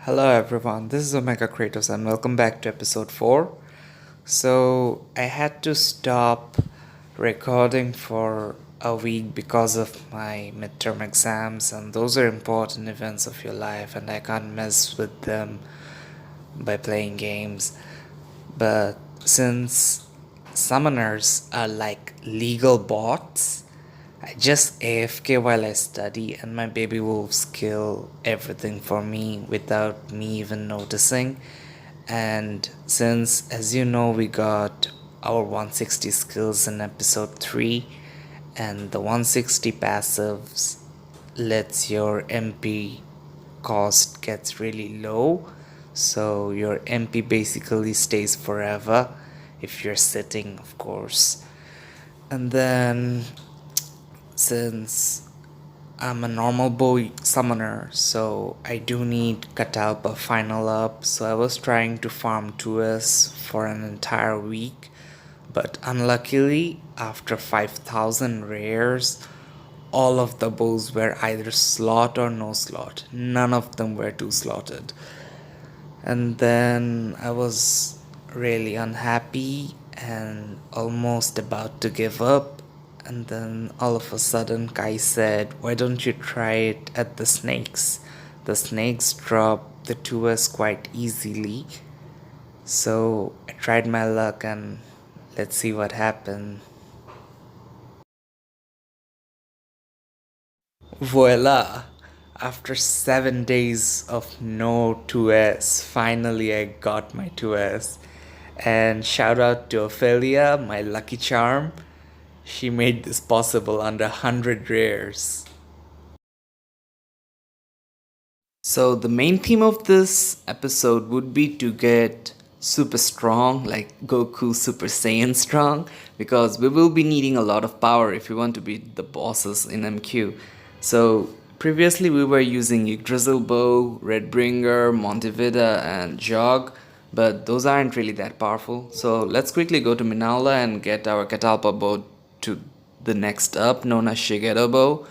Hello everyone, this is Omega Kratos and welcome back to episode 4. So, I had to stop recording for a week because of my midterm exams, and those are important events of your life, and I can't mess with them by playing games. But since summoners are like legal bots, I just AFK while I study, and my baby wolves kill everything for me without me even noticing. And since, as you know, we got our 160 skills in episode 3, and the 160 passives lets your MP cost gets really low, so your MP basically stays forever if you're sitting, of course. And then since I'm a normal bow summoner, so I do need Catalpa final up, so I was trying to farm 2S for an entire week, but unluckily, after 5000 rares, all of the bows were either slot or no slot. None of them were 2 slotted. And then I was really unhappy and almost about to give up. And then all of a sudden, Kai said, "Why don't you try it at the snakes? The snakes drop the 2S quite easily." So I tried my luck and let's see what happened. Voila! After 7 days of no 2S, finally I got my 2S. And shout out to Ophelia, my lucky charm. She made this possible under 100 rares. So, the main theme of this episode would be to get super strong, like Goku Super Saiyan strong, because we will be needing a lot of power if we want to beat the bosses in MQ. So, previously we were using Yggdrasil Bow, Redbringer, Montevida, and Jog, but those aren't really that powerful. So, let's quickly go to Minala and get our Catalpa Bow to the next up, known as Shigeru Bow.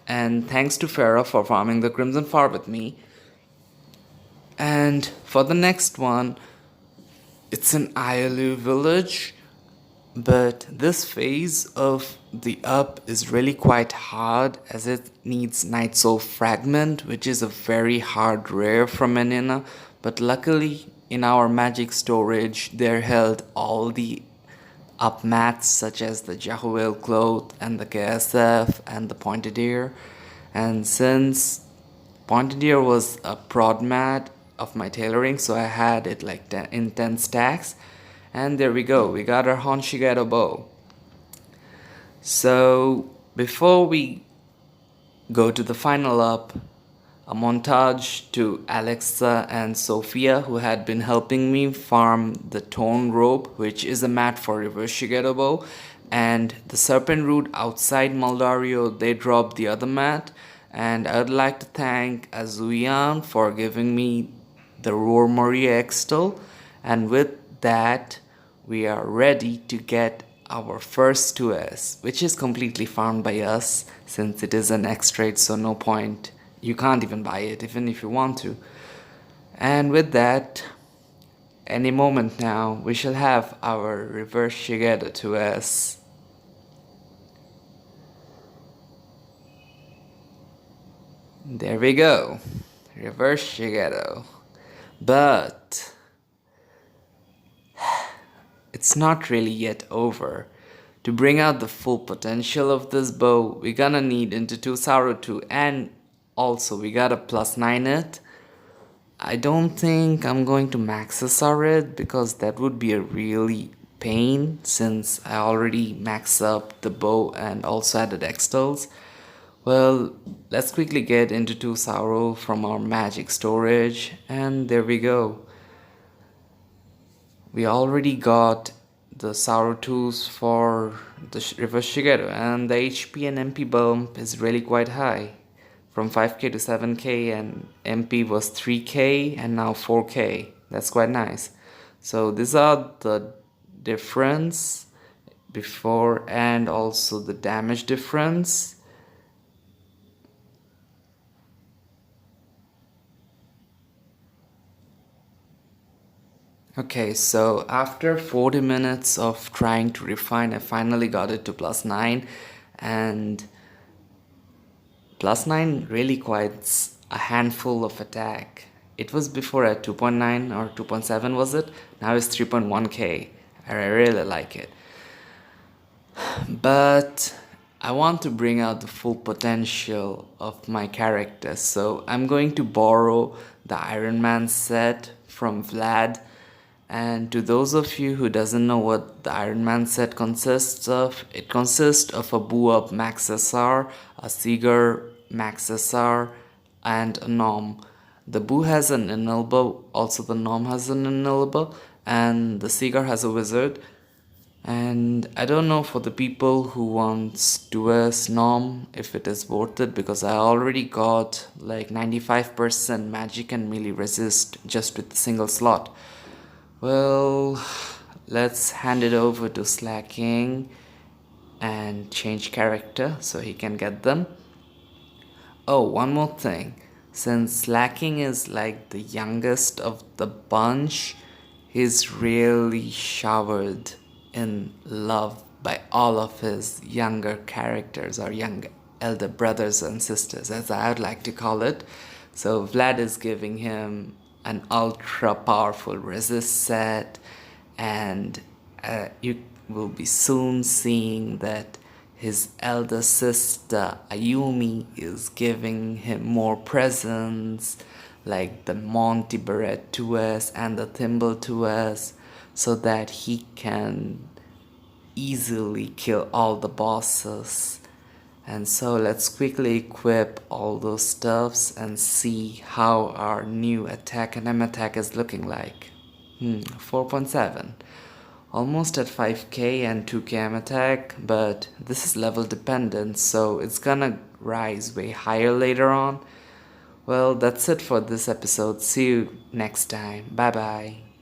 And thanks to Phera for farming the Crimson Far with me. And for the next one, it's an Ayalu village, but this phase of the up is really quite hard as it needs Night Soul Fragment, which is a very hard rare from Menina. But luckily, in our magic storage, there held all the up mats such as the Jahuel Cloth and the KSF and the Pointed Ear. And since Pointed Ear was a prod mat of my tailoring, so I had it like in 10 stacks. And there we go, we got our Honshigeru bow. So before we go to the final up, a montage to Alexa and Sofiya, who had been helping me farm the Torn Rope, which is a mat for reverse Shigeru bow, and the Serpent Root outside Maldario, they dropped the other mat. And I would like to thank Azuyan for giving me the roarmaria xtal, and with that we are ready to get our first 2S, which is completely farmed by us since it is an X trade, so no point. You can't even buy it even if you want to. And with that, any moment now we shall have our reverse Shigeru 2S. There we go, reverse Shigeru. But it's not really yet over. To bring out the full potential of this bow, we're gonna need into 2 Sauro 2, and also we gotta +9 it. I don't think I'm going to max it because that would be a really pain since I already maxed up the bow and also added xtals. Well, let's quickly get into 2 Sauro from our magic storage, and there we go. We already got the Sauro 2s for the reverse Shigeru, and the HP and MP bump is really quite high. From 5k to 7k, and MP was 3k and now 4k. That's quite nice. So these are the difference before and also the damage difference. Okay, so after 40 minutes of trying to refine, I finally got it to plus 9, and plus 9 really quite a handful of attack. It was before at 2.9 or 2.7, was it? Now it's 3.1k. I really like it. But I want to bring out the full potential of my character, so I'm going to borrow the Iron Man set from Vlad. And to those of you who doesn't know what the Iron Man set consists of, it consists of a Boo Up Max SR, a Seeger Max SR, and a Nom. The Boo has an Inelba, also the Nom has an Inelba, and the Seeger has a Wizard. And I don't know for the people who wants Duos Nom if it is worth it, because I already got like 95% magic and melee resist just with the single slot. Well, let's hand it over to Slacking and change character so he can get them. Oh, one more thing. Since Slacking is like the youngest of the bunch, he's really showered in love by all of his younger characters, or young elder brothers and sisters, as I would like to call it. So Vlad is giving him an ultra powerful resist set, and you will be soon seeing that his elder sister Ayumi is giving him more presents, like the Monty Barrett 2S and the Thimble 2S, so that he can easily kill all the bosses. And so let's quickly equip all those stuffs and see how our new attack and M attack is looking like. 4.7. Almost at 5k and 2k M attack, but this is level dependent, so it's gonna rise way higher later on. Well, that's it for this episode. See you next time. Bye bye.